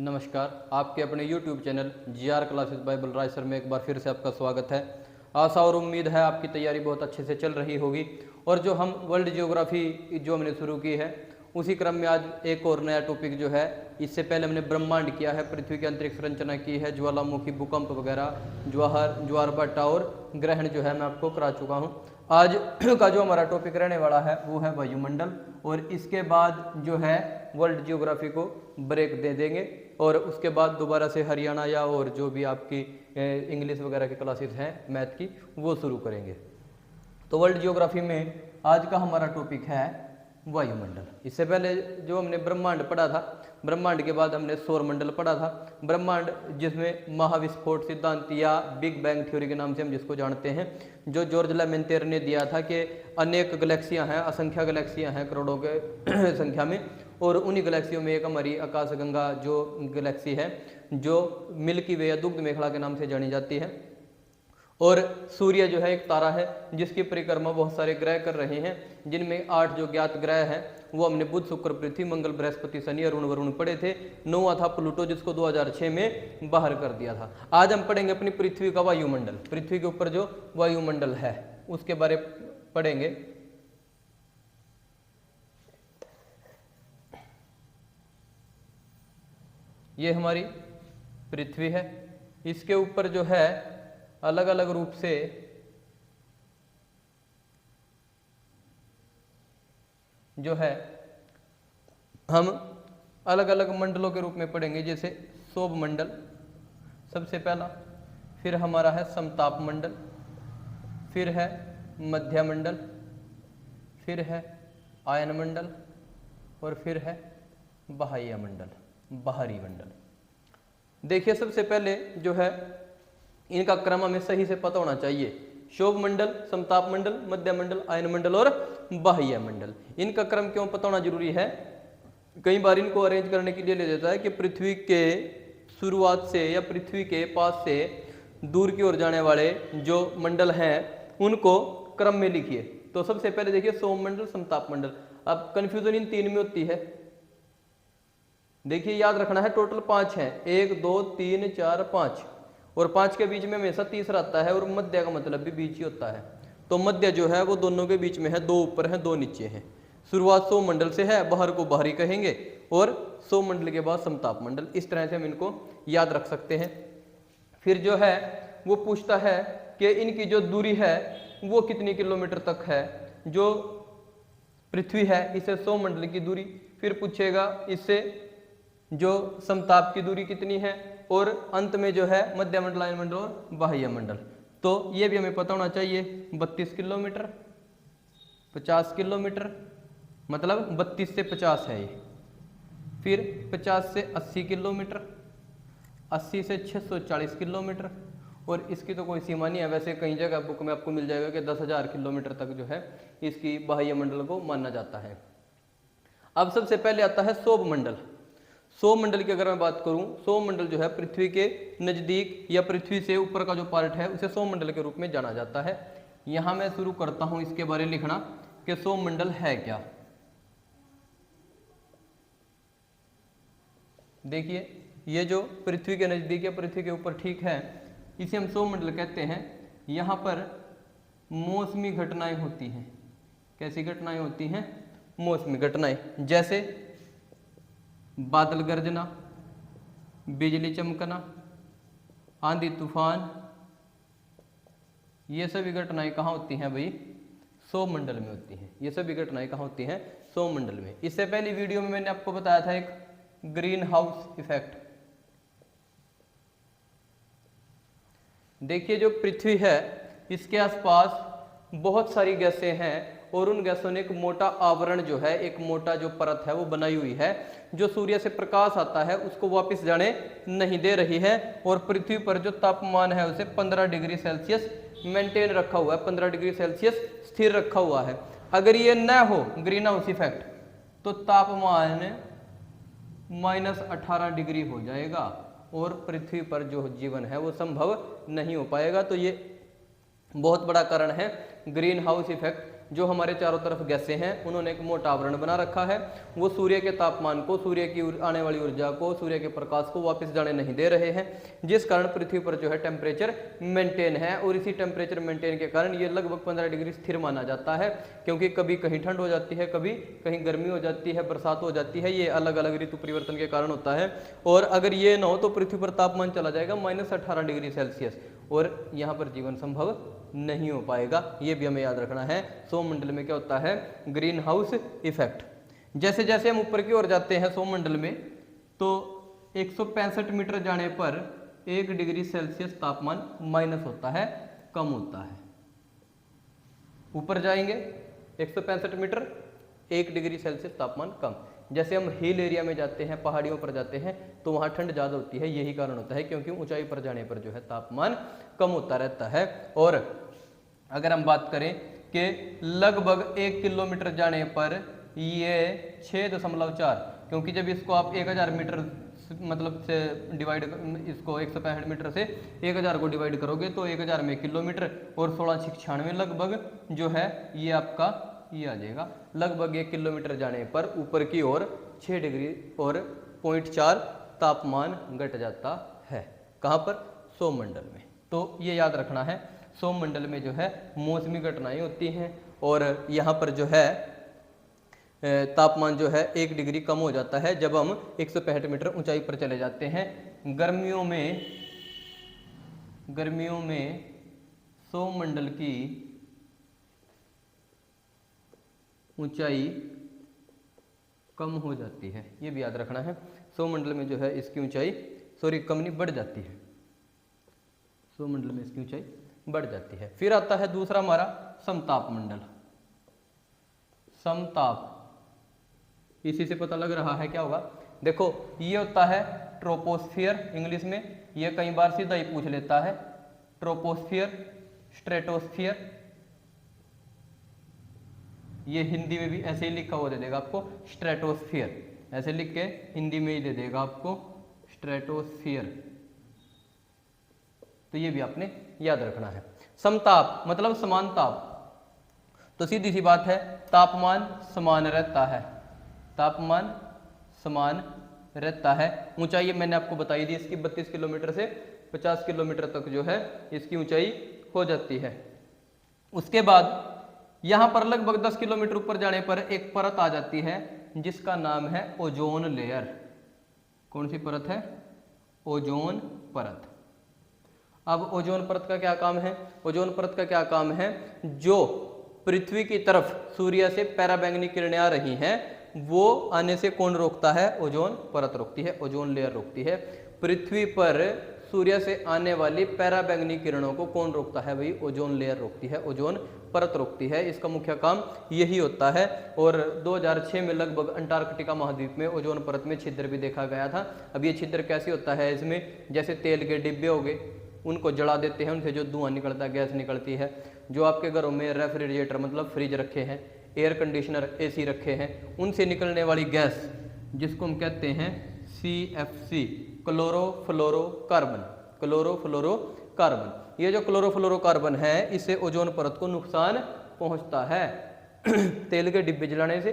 नमस्कार, आपके अपने YouTube चैनल GR क्लासेस बाइबल राय सर में एक बार फिर से आपका स्वागत है। आशा और उम्मीद है आपकी तैयारी बहुत अच्छे से चल रही होगी। और जो हम वर्ल्ड ज्योग्राफी जो हमने शुरू की है उसी क्रम में आज एक और नया टॉपिक जो है, इससे पहले हमने ब्रह्मांड किया है, पृथ्वी की अंतरिक्ष संरचना की है, ज्वालामुखी, भूकंप वगैरह, ज्वार भाटा और ग्रहण जो है मैं आपको करा चुका हूँ। आज का जो हमारा टॉपिक रहने वाला है वो है वायुमंडल, और इसके बाद जो है वर्ल्ड ज्योग्राफी को ब्रेक दे देंगे और उसके बाद दोबारा से हरियाणा या और जो भी आपकी इंग्लिश वगैरह की क्लासेस हैं मैथ की वो शुरू करेंगे। तो वर्ल्ड ज्योग्राफी में आज का हमारा टॉपिक है वायुमंडल। इससे पहले जो हमने ब्रह्मांड पढ़ा था, ब्रह्मांड के बाद हमने सौरमंडल पढ़ा था। ब्रह्मांड जिसमें महाविस्फोट सिद्धांत या बिग बैंग थ्योरी के नाम से हम जिसको जानते हैं, जो जॉर्ज लेमेंतेर ने दिया था कि अनेक गैलेक्सियां हैं, असंख्य गैलेक्सियां हैं करोड़ों के संख्या में, और उन्हीं गैलेक्सियों में एक हमारी आकाशगंगा जो गैलेक्सी है जो मिल्की वे या दुग्ध मेखला के नाम से जानी जाती है। और सूर्य जो है एक तारा है जिसकी परिक्रमा बहुत सारे ग्रह कर रहे हैं, जिनमें 8 जो ज्ञात ग्रह हैं वो हमने बुध, शुक्र, पृथ्वी, मंगल, बृहस्पति, शनि, अरुण, वरुण पढ़े थे। 9वां था प्लूटो जिसको 2006 में बाहर कर दिया था। आज हम पढ़ेंगे अपनी पृथ्वी का वायुमंडल, पृथ्वी के ऊपर जो वायुमंडल है उसके बारे पढ़ेंगे। ये हमारी पृथ्वी है, इसके ऊपर जो है अलग अलग रूप से जो है हम अलग अलग मंडलों के रूप में पढ़ेंगे, जैसे सौभ मंडल सबसे पहला, फिर हमारा है समताप मंडल, फिर है मध्य मंडल, फिर है आयन मंडल, और फिर है बाह्य मंडल, बाहरी मंडल। देखिए सबसे पहले जो है इनका क्रम हमें सही से पता होना चाहिए। शोभ मंडल, समताप मंडल, मध्य मंडल, आयन मंडल और बाह्य मंडल। इनका क्रम क्यों पता होना जरूरी है? कई बार इनको अरेंज करने के लिए ले जाता है कि पृथ्वी के शुरुआत से या पृथ्वी के पास से दूर की ओर जाने वाले जो मंडल हैं उनको क्रम में लिखिए। तो सबसे पहले देखिए सोम मंडल, समताप मंडल। अब कंफ्यूजन इन 3 में होती है। देखिए याद रखना है टोटल 5 हैं, 1 2 3 4 5, और 5 के बीच में हमेशा तीसरा आता है, और मध्य का मतलब भी बीच ही होता है। तो मध्य जो है वो दोनों के बीच में है, 2 ऊपर है 2 नीचे हैं। शुरुआत सौम मंडल से है, बाहर को बाहरी कहेंगे, और सौम मंडल के बाद समताप मंडल। इस तरह से हम इनको याद रख सकते हैं। फिर जो है वो पूछता है कि इनकी जो दूरी है वो कितनी किलोमीटर तक है। जो पृथ्वी है इससे सौम मंडल की दूरी, फिर पूछेगा इससे जो समताप की दूरी कितनी है, और अंत में जो है मध्य मंडल, आयन मंडल और बाह्य मंडल। तो ये भी हमें पता होना चाहिए। 32 किलोमीटर, 50 किलोमीटर, मतलब 32 से 50 है ये। फिर 50 से 80 किलोमीटर, 80 से 640 किलोमीटर, और इसकी तो कोई सीमा नहीं है। वैसे कई जगह बुक में आपको मिल जाएगा कि 10,000 किलोमीटर तक जो है इसकी बाह्य मंडल को माना जाता है। अब सबसे पहले आता है सौभ मंडल। सौभ मंडल की अगर मैं बात करूं, सौभ मंडल जो है पृथ्वी के नजदीक या पृथ्वी से ऊपर का जो पार्ट है उसे सौभ मंडल के रूप में जाना जाता है। यहां मैं शुरू करता हूं इसके बारे में लिखना कि सौभ मंडल है क्या। देखिए ये जो पृथ्वी के नजदीक या पृथ्वी के ऊपर ठीक है, इसे हम सौभ मंडल कहते हैं। यहां पर मौसमी घटनाएं होती हैं। कैसी घटनाएं होती हैं? मौसमी घटनाएं, जैसे बादल गरजना, बिजली चमकना, आंधी तूफान, ये सभी घटनाएं कहाँ होती हैं भाई? सौभ मंडल में होती हैं। ये सभी घटनाएं कहाँ होती हैं? सौभ मंडल में। इससे पहली वीडियो में मैंने आपको बताया था एक ग्रीन हाउस इफेक्ट। देखिए जो पृथ्वी है इसके आसपास बहुत सारी गैसें हैं, और उन गैसों ने एक मोटा आवरण जो है, एक मोटा जो परत है वो बनाई हुई है, जो सूर्य से प्रकाश आता है उसको वापस जाने नहीं दे रही है। और पृथ्वी पर जो तापमान है उसे 15 डिग्री सेल्सियस मेंटेन रखा हुआ है, 15 डिग्री सेल्सियस स्थिर रखा हुआ है। अगर ये न हो ग्रीन हाउस इफेक्ट तो तापमान -18 डिग्री हो जाएगा और पृथ्वी पर जो जीवन है वो संभव नहीं हो पाएगा। तो ये बहुत बड़ा कारण है ग्रीन हाउस इफेक्ट जो हमारे चारों तरफ गैसें हैं उन्होंने एक मोटा आवरण बना रखा है। वो सूर्य के तापमान को, सूर्य की आने वाली ऊर्जा को, सूर्य के प्रकाश को वापस जाने नहीं दे रहे हैं, जिस कारण पृथ्वी पर जो है टेम्परेचर मेंटेन है। और इसी टेम्परेचर मेंटेन के कारण ये लगभग 15 डिग्री स्थिर माना जाता है, क्योंकि कभी कहीं ठंड हो जाती है, कभी कहीं गर्मी हो जाती है, बरसात हो जाती है। ये अलग अलग ऋतु परिवर्तन के कारण होता है। और अगर ये ना हो तो पृथ्वी पर तापमान चला जाएगा -18 डिग्री सेल्सियस, और यहाँ पर जीवन संभव नहीं हो पाएगा। ये भी हमें याद रखना है। सौरमंडल में क्या होता है, ग्रीन हाउस इफेक्ट। जैसे जैसे हम ऊपर की ओर जाते हैं सौरमंडल में, तो 165 मीटर जाने पर 1 डिग्री सेल्सियस तापमान माइनस होता है, कम होता है। ऊपर जाएंगे 165 मीटर, 1 डिग्री सेल्सियस तापमान कम। जैसे हम हिल एरिया में जाते हैं, पहाड़ियों पर जाते हैं, तो वहाँ ठंड ज़्यादा होती है। यही कारण होता है, क्योंकि ऊंचाई पर जाने पर जो है तापमान कम होता रहता है। और अगर हम बात करें कि लगभग 1 किलोमीटर जाने पर ये 6.4, क्योंकि जब इसको आप 1000 मीटर मतलब से डिवाइड, इसको 165 मीटर से 1000 को डिवाइड करोगे तो 1000 में किलोमीटर, और 1696 लगभग जो है ये आपका ये आ जाएगा। लगभग 1 किलोमीटर जाने पर ऊपर की ओर 6 डिग्री और 0.4 तापमान घट जाता है। कहाँ पर, सौरमंडल में। तो ये याद रखना है, सौरमंडल में जो है मौसमी घटनाएं होती हैं, और यहाँ पर जो है तापमान जो है 1 डिग्री कम हो जाता है जब हम 165 मीटर ऊंचाई पर चले जाते हैं। गर्मियों में सौरमंडल की ऊंचाई कम हो जाती है, ये भी याद रखना है। सौरमंडल में जो है इसकी ऊंचाई कम नहीं, बढ़ जाती है। सौरमंडल में इसकी ऊंचाई बढ़ जाती है। फिर आता है दूसरा हमारा समताप मंडल। समताप, इसी से पता लग रहा है क्या होगा। देखो ये होता है ट्रोपोस्फियर इंग्लिश में, ये कई बार सीधा ही पूछ लेता है। ट्रोपोस्फियर, स्ट्रेटोस्फियर, ये हिंदी में भी ऐसे ही लिखा हुआ दे देगा आपको, स्ट्रेटोस्फियर ऐसे लिख के हिंदी में ही दे देगा आपको, स्ट्रेटोस्फियर। तो ये भी आपने याद रखना है। समताप मतलब समान ताप, तो सीधी सी बात है, तापमान समान रहता है, तापमान समान रहता है। ऊंचाई मैंने आपको बताई दी इसकी, 32 किलोमीटर से 50 किलोमीटर तक जो है इसकी ऊंचाई हो जाती है। उसके बाद यहाँ पर लगभग 10 किलोमीटर ऊपर जाने पर एक परत आ जाती है जिसका नाम है ओजोन लेयर। कौन सी परत है, ओजोन परत। अब ओजोन परत का क्या काम है, ओजोन परत का क्या काम है, जो पृथ्वी की तरफ सूर्य से पराबैंगनी किरणें आ रही हैं वो आने से कौन रोकता है, ओजोन परत रोकती है, ओजोन लेयर रोकती है। पृथ्वी पर सूर्य से आने वाली पराबैंगनी किरणों को कौन रोकता है भाई, ओजोन लेयर रोकती है, ओजोन परत रोकती है। इसका मुख्य काम यही होता है। और 2006 में लगभग अंटार्कटिका महाद्वीप में ओजोन परत में छिद्र भी देखा गया था। अब ये छिद्र कैसे होता है, इसमें जैसे तेल के डिब्बे हो गए, उनको जला देते हैं, उनसे जो धुआं निकलता है, गैस निकलती है। जो आपके घरों में रेफ्रिजरेटर मतलब फ्रिज रखे हैं, एयर कंडीशनर एसी रखे हैं, उनसे निकलने वाली गैस जिसको हम कहते हैं CFC, क्लोरोफ्लोरोकार्बन, क्लोरोफ्लोरोकार्बन। ये जो क्लोरोफ्लोरोकार्बन है इससे ओजोन परत को नुकसान पहुंचता है। तेल के डिब्बे जलाने से,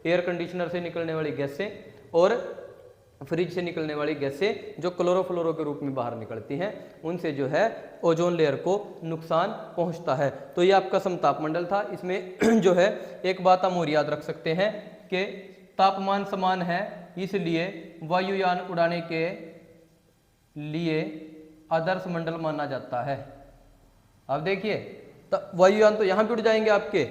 एयर कंडीशनर से निकलने वाली गैसें और फ्रिज से निकलने वाली गैसें जो क्लोरोफ्लोरो के रूप में बाहर निकलती हैं, उनसे जो है ओजोन लेयर को नुकसान पहुंचता है। तो ये आपका समताप मंडल था। इसमें जो है एक बात हम और याद रख सकते हैं कि तापमान समान है, इसलिए वायुयान उड़ाने के लिए आदर्श मंडल माना जाता है। अब देखिए वायुयान तो यहाँ भी उड़ जाएंगे आपके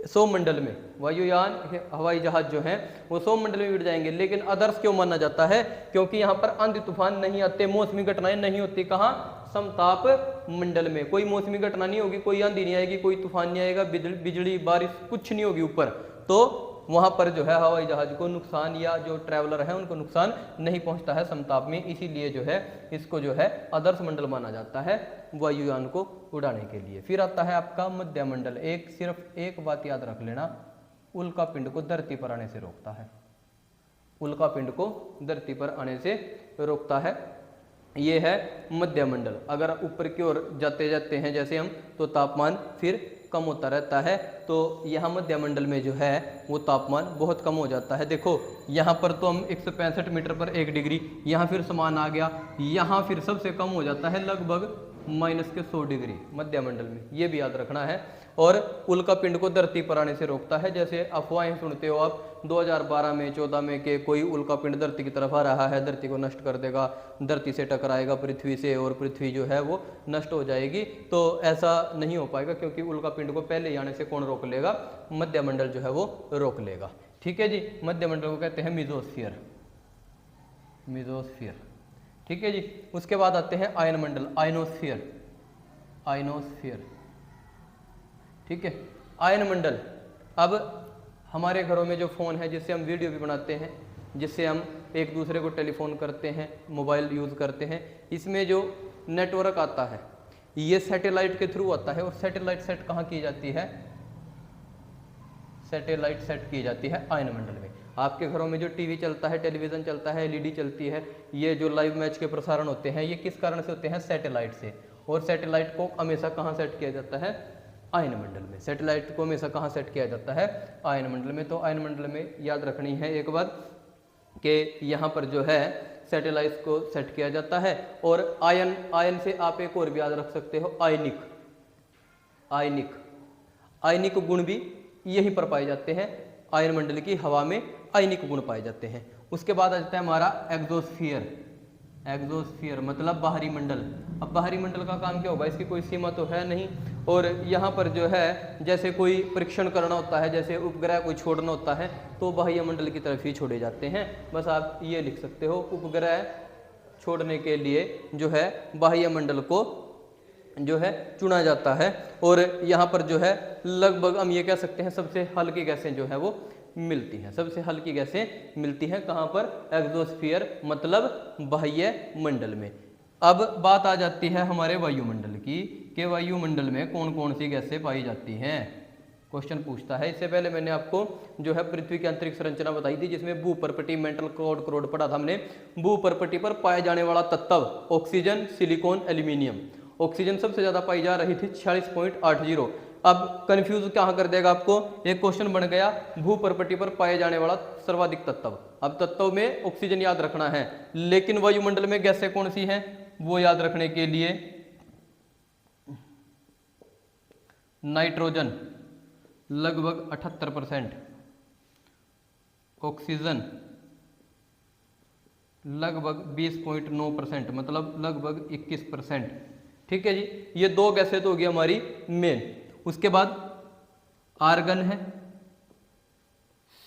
सौरमंडल में, वायुयान हवाई जहाज जो हैं वो सौरमंडल में उड़ जाएंगे, लेकिन आदर्श क्यों माना जाता है, क्योंकि यहाँ पर आंधी तूफान नहीं आते, मौसमी घटनाएं नहीं होती। कहाँ, समताप मंडल में कोई मौसमी घटना नहीं होगी, कोई आंधी नहीं आएगी, कोई तूफान नहीं आएगा, बिजली बारिश कुछ नहीं होगी ऊपर। तो वहाँ पर जो है हवाई जहाज को नुकसान या जो ट्रैवलर है उनको नुकसान नहीं पहुँचता है समताप में। इसीलिए जो है इसको जो है आदर्श मंडल माना जाता है वायुयान को उड़ाने के लिए। फिर आता है आपका मध्य मंडल। सिर्फ एक बात याद रख लेना, उल्का पिंड को धरती पर आने से रोकता है, उल्का पिंड को धरती पर आने से रोकता है। ये है मध्य मंडल। अगर ऊपर की ओर जाते जाते हैं जैसे हम, तो तापमान फिर कम होता रहता है। तो यहाँ मध्यमंडल में जो है वो तापमान बहुत कम हो जाता है। देखो यहाँ पर तो हम 165 मीटर पर 1 डिग्री, यहाँ फिर समान आ गया, यहाँ फिर सबसे कम हो जाता है लगभग -100 डिग्री मध्यमंडल में, ये भी याद रखना है। और उल्का पिंड को धरती पर आने से रोकता है। जैसे अफवाहें सुनते हो आप 2012 में 14 में के कोई उल्का पिंड धरती की तरफ आ रहा है, धरती को नष्ट कर देगा, धरती से टकराएगा पृथ्वी से और पृथ्वी जो है वो नष्ट हो जाएगी। तो ऐसा नहीं हो पाएगा, क्योंकि उल्का पिंड को पहले ही आने से कौन रोक लेगा? मध्यमंडल जो है वो रोक लेगा। ठीक है जी, मध्यमंडल को कहते हैं मीजोस्फीयर, मीजोस्फीयर। ठीक है जी, उसके बाद आते हैं आयनमंडल, आयनोस्फीयर, आयनोस्फीयर। ठीक है, आयनमंडल। अब हमारे घरों में जो फ़ोन है, जिससे हम वीडियो भी बनाते हैं, जिससे हम एक दूसरे को टेलीफोन करते हैं, मोबाइल यूज़ करते हैं, इसमें जो नेटवर्क आता है ये सैटेलाइट के थ्रू आता है। और सैटेलाइट सेट कहाँ की जाती है? सैटेलाइट सेट की जाती है आयनमंडल में। आपके घरों में जो टीवी चलता है, टेलीविज़न चलता है, एलईडी चलती है, ये जो लाइव मैच के प्रसारण होते हैं, ये किस कारण से होते हैं? सैटेलाइट से। और सैटेलाइट को हमेशा कहाँ सेट किया जाता है? आयनमंडल में। सैटेलाइट को हमेशा कहाँ सेट किया जाता है? आयनमंडल में। तो आयनमंडल में याद रखनी है एक बात कि यहाँ पर जो है सैटेलाइट को सेट किया जाता है। और आयन, आयन से आप एक और भी याद रख सकते हो, आयनिक, आयनिक, आयनिक गुण भी यहीं पर पाए जाते हैं। आयनमंडल की हवा में आयनिक गुण पाए जाते हैं। उसके बाद आ जाता है हमारा एग्जोस्फीयर, एग्जोस्फीयर मतलब बाहरी मंडल। अब बाहरी मंडल का काम क्या होगा? इसकी कोई सीमा तो है नहीं। और यहाँ पर जो है जैसे कोई परीक्षण करना होता है, जैसे उपग्रह कोई छोड़ना होता है, तो बाह्य मंडल की तरफ ही छोड़े जाते हैं। बस आप ये लिख सकते हो, उपग्रह छोड़ने के लिए जो है बाह्य मंडल को जो है चुना जाता है। और यहाँ पर जो है लगभग हम ये कह सकते हैं सबसे हल्की गैसें जो है वो मिलती हैं, सबसे हल्की गैसें मिलती हैं। कहाँ पर? एग्जोस्फीयर मतलब बाह्य मंडल में। अब बात आ जाती है हमारे वायुमंडल की, कि वायुमंडल में कौन कौन सी गैसें पाई जाती हैं? क्वेश्चन पूछता है। इससे पहले मैंने आपको जो है पृथ्वी की आंतरिक संरचना बताई थी, जिसमें भूपर्पटी, मेंटल क्रोड पढ़ा था हमने। भूपर्पटी पर पाए जाने वाला तत्व ऑक्सीजन, सिलिकॉन, एल्यूमिनियम। ऑक्सीजन सबसे ज्यादा पाई जा रही थी 46.80। अब कंफ्यूज कहाँ कर देगा आपको? एक क्वेश्चन बन गया भूपर्पटी पर पाए जाने वाला सर्वाधिक तत्व। अब तत्व में ऑक्सीजन याद रखना है, लेकिन वायुमंडल में गैसें कौन सी हैं वो याद रखने के लिए नाइट्रोजन लगभग 78%, ऑक्सीजन लगभग 20.9%, मतलब लगभग 21%। ठीक है जी, ये दो गैसें तो होगी हमारी मेन। उसके बाद आर्गन है,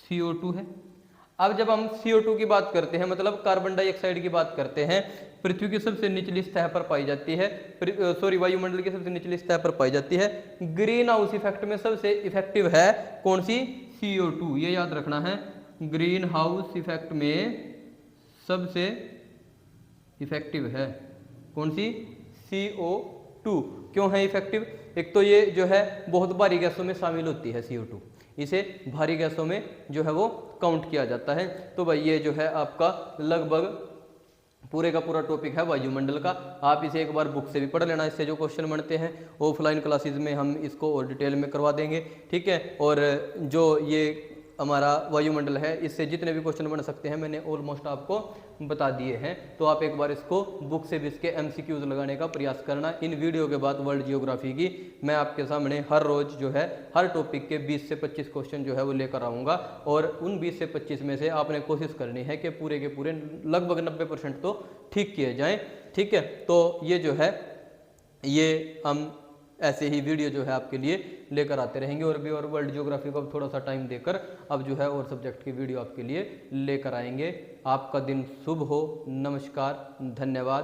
CO2 है। अब जब हम CO2 की बात करते हैं, मतलब कार्बन डाइऑक्साइड की बात करते हैं, पृथ्वी की सबसे निचली सतह पर पाई जाती है, वायुमंडल की सबसे निचली सतह पर पाई जाती है। ग्रीन हाउस इफेक्ट में सबसे इफेक्टिव है कौन सी? CO2, ये याद रखना है। ग्रीन हाउस इफेक्ट में सबसे इफेक्टिव है कौन सी? CO2। क्यों है इफेक्टिव? एक तो ये जो है बहुत भारी गैसों में शामिल होती है CO2, इसे भारी गैसों में जो है वो काउंट किया जाता है। तो भाई ये जो है आपका लगभग पूरे का पूरा टॉपिक है वायुमंडल का। आप इसे एक बार बुक से भी पढ़ लेना, इससे जो क्वेश्चन बनते हैं ऑफलाइन क्लासेस में हम इसको और डिटेल में करवा देंगे। ठीक है, और जो ये हमारा वायुमंडल है, इससे जितने भी क्वेश्चन बन सकते हैं मैंने ऑलमोस्ट आपको बता दिए हैं। तो आप एक बार इसको बुक से भी इसके MCQs लगाने का प्रयास करना। इन वीडियो के बाद वर्ल्ड जियोग्राफी की मैं आपके सामने हर रोज जो है हर टॉपिक के 20 से 25 क्वेश्चन जो है वो लेकर आऊँगा। और उन 20 से 25 में से आपने कोशिश करनी है कि पूरे के पूरे लगभग 90% तो ठीक किए जाएँ। ठीक है, तो ये जो है ये हम ऐसे ही वीडियो जो है आपके लिए लेकर आते रहेंगे। और भी और वर्ल्ड ज्योग्राफी को अब थोड़ा सा टाइम देकर अब जो है और सब्जेक्ट की वीडियो आपके लिए लेकर आएंगे। आपका दिन शुभ हो। नमस्कार, धन्यवाद।